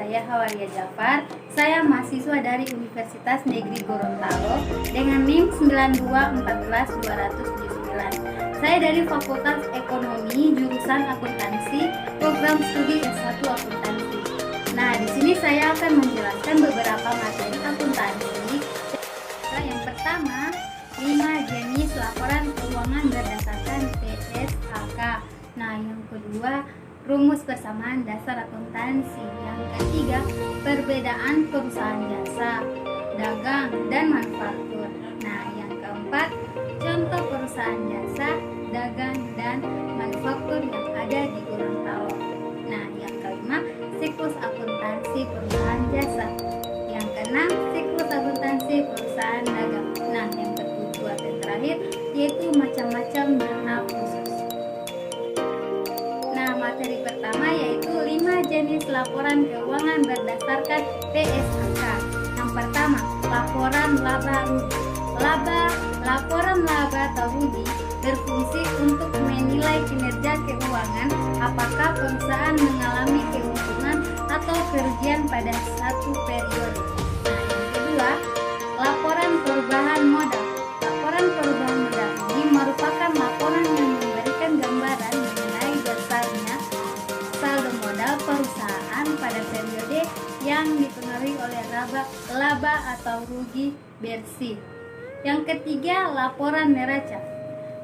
saya Hawaria Jafar. Saya mahasiswa dari Universitas Negeri Gorontalo dengan NIM 9214279. Saya dari Fakultas Ekonomi, jurusan Akuntansi, program studi S1 Akuntansi. Nah, di sini saya akan menjelaskan beberapa materi akuntansi. Yang pertama, 5 jenis laporan keuangan berdasarkan PSAK. Nah, yang kedua, rumus persamaan dasar akuntansi. Yang ketiga, perbedaan perusahaan jasa, dagang, dan manufaktur. Nah, yang keempat, contoh perusahaan jasa, dagang, dan manufaktur yang ada di Gorontalo. Nah, yang kelima, siklus akuntansi perusahaan jasa. Yang keenam, siklus akuntansi perusahaan dagang. Nah, yang ketujuh dan terakhir yaitu macam-macam jurnal khusus. Nah, materi pertama yaitu 5 jenis laporan keuangan berdasarkan PSAK. Yang pertama, laporan laba rugi. Laporan laba atau rugi berfungsi untuk menilai kinerja keuangan, apakah perusahaan mengalami keuntungan atau kerugian pada satu periode. Nah, yang kedua, laporan perubahan modal. Laporan perubahan modal ini merupakan laporan yang memberikan gambaran mengenai besarnya saldo modal perusahaan pada periode yang dipengaruhi oleh laba atau rugi bersih. Yang ketiga, laporan neraca.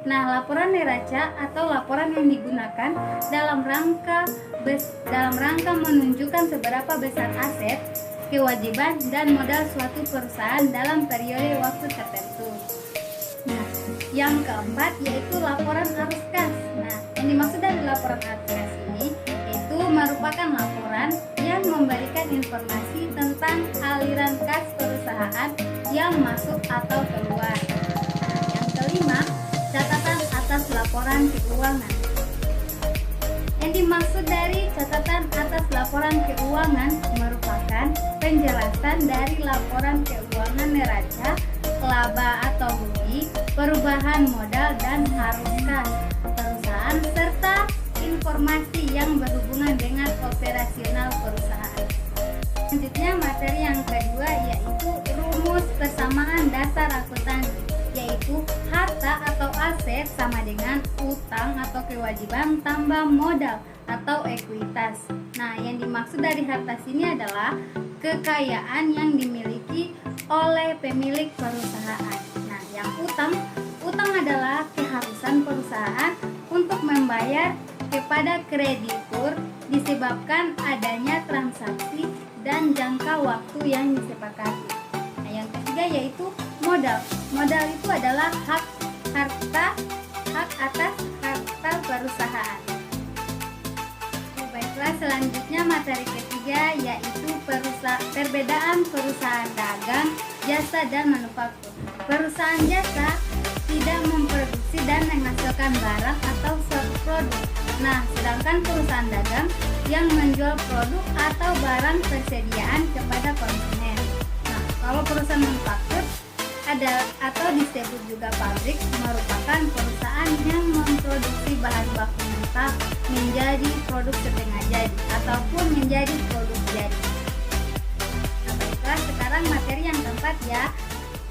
Nah, laporan neraca atau laporan yang digunakan dalam rangka menunjukkan seberapa besar aset, kewajiban, dan modal suatu perusahaan dalam periode waktu tertentu. Nah, yang keempat yaitu laporan arus kas. Nah, yang dimaksud dari laporan arus kas ini itu merupakan laporan yang memberikan informasi tentang aliran kas perusahaan yang masuk atau keluar. Nah, yang kelima, catatan atas laporan keuangan. Yang dimaksud dari catatan atas laporan keuangan merupakan penjelasan dari laporan keuangan neraca, laba atau rugi, perubahan modal, dan arus kas perusahaan serta informasi yang berhubungan dengan operasional perusahaan. Selanjutnya, materi yang kedua yaitu rumus persamaan dasar akuntansi, yaitu harta atau aset sama dengan utang atau kewajiban tambah modal atau ekuitas. Nah, yang dimaksud dari harta sini adalah kekayaan yang dimiliki oleh pemilik perusahaan. Nah, yang utang adalah keharusan perusahaan untuk membayar kepada kreditur disebabkan adanya transaksi dan jangka waktu yang disepakati. Nah, yang ketiga yaitu modal. Modal itu adalah hak atas harta perusahaan. Baiklah, selanjutnya materi ketiga yaitu perbedaan perusahaan dagang, jasa, dan manufaktur. Perusahaan jasa tidak memproduksi dan menghasilkan barang atau suatu produk. Nah, sedangkan perusahaan dagang yang menjual produk atau barang persediaan kepada konsumen. Nah, kalau perusahaan manufaktur atau disebut juga pabrik merupakan perusahaan yang memproduksi bahan baku mentah menjadi produk setengah jadi ataupun menjadi produk jadi. Nah, baiklah, sekarang materi yang keempat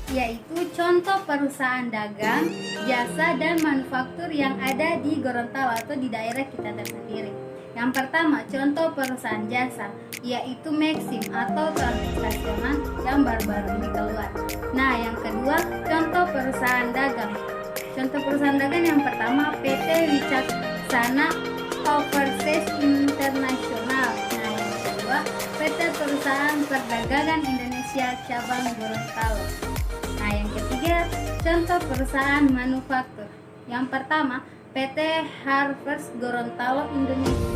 yaitu contoh perusahaan dagang, jasa, dan manufaktur yang ada di Gorontalo atau di daerah kita tersendiri. Yang pertama, contoh perusahaan jasa, yaitu Maxim atau Transnasional yang baru-baru ini keluar. Nah, yang kedua, contoh perusahaan dagang. Contoh perusahaan dagang yang pertama, PT Wicaksana Overseas International. Nah, yang kedua, PT Perusahaan Perdagangan Indonesia Cabang Gorontalo. Nah, yang ketiga, contoh perusahaan manufaktur. Yang pertama, PT Harvest Gorontalo Indonesia.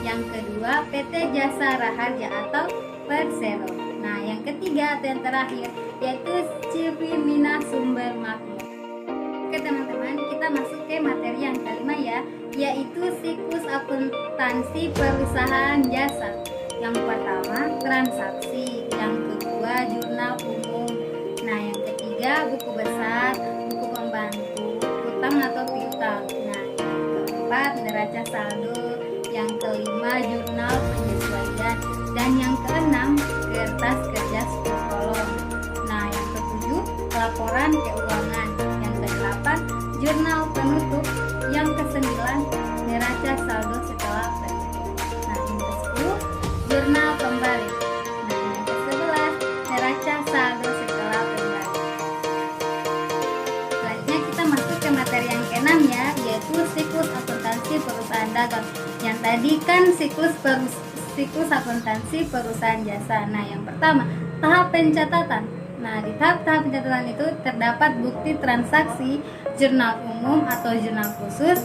Yang kedua, PT Jasa Raharja atau Persero. Nah, yang ketiga atau yang terakhir yaitu Cipimina Sumber Makmur. Oke teman-teman, kita masuk ke materi yang kelima yaitu siklus akuntansi perusahaan jasa. Yang pertama, transaksi. Yang kedua, jurnal umum. Nah, yang ketiga, buku besar, buku pembantu, utang atau piutang. Nah, yang keempat, neraca saldo. Yang kelima, jurnal penyesuaian. Dan yang keenam, laporan keuangan. Yang ke-8, jurnal penutup. Yang ke-9, neraca saldo setelah pembelian. Nah, yang ke-10, jurnal kembali. Nah, yang ke-11, neraca saldo setelah pembelian. Selanjutnya kita masuk ke materi yang ke-6 ya, yaitu siklus akuntansi perusahaan dagang. Yang tadi kan siklus akuntansi perusahaan jasa. Nah, yang pertama, tahap pencatatan. Nah, di tahap pencatatan itu terdapat bukti transaksi, jurnal umum atau jurnal khusus,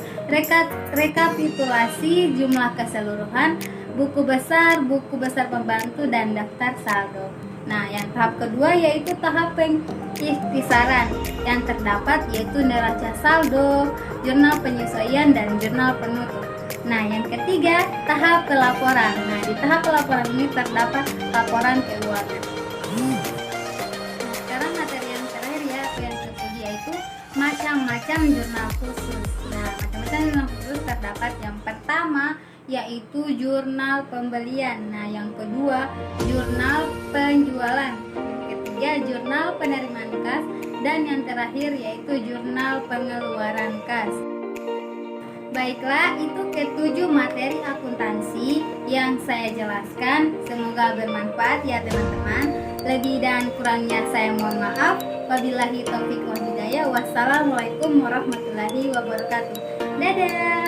rekapitulasi jumlah keseluruhan, buku besar pembantu, dan daftar saldo. Nah, yang tahap kedua yaitu tahap pengikhtisaran. Yang terdapat yaitu neraca saldo, jurnal penyesuaian, dan jurnal penutup. Nah, yang ketiga, tahap pelaporan. Nah, di tahap pelaporan ini terdapat laporan keuangan. Sekarang materi yang terakhir ya, atau yang ke-7 yaitu macam-macam jurnal khusus. Nah, macam-macam jurnal khusus terdapat yang pertama yaitu jurnal pembelian. Nah, yang kedua jurnal penjualan. Yang ketiga jurnal penerimaan kas, dan yang terakhir yaitu jurnal pengeluaran kas. Baiklah, itu ke-7 materi akuntansi yang saya jelaskan. Semoga bermanfaat ya teman-teman. Lebih dan kurangnya saya mohon maaf. Wabillahi taufiq wal hidayah. Wassalamualaikum warahmatullahi wabarakatuh. Dadah.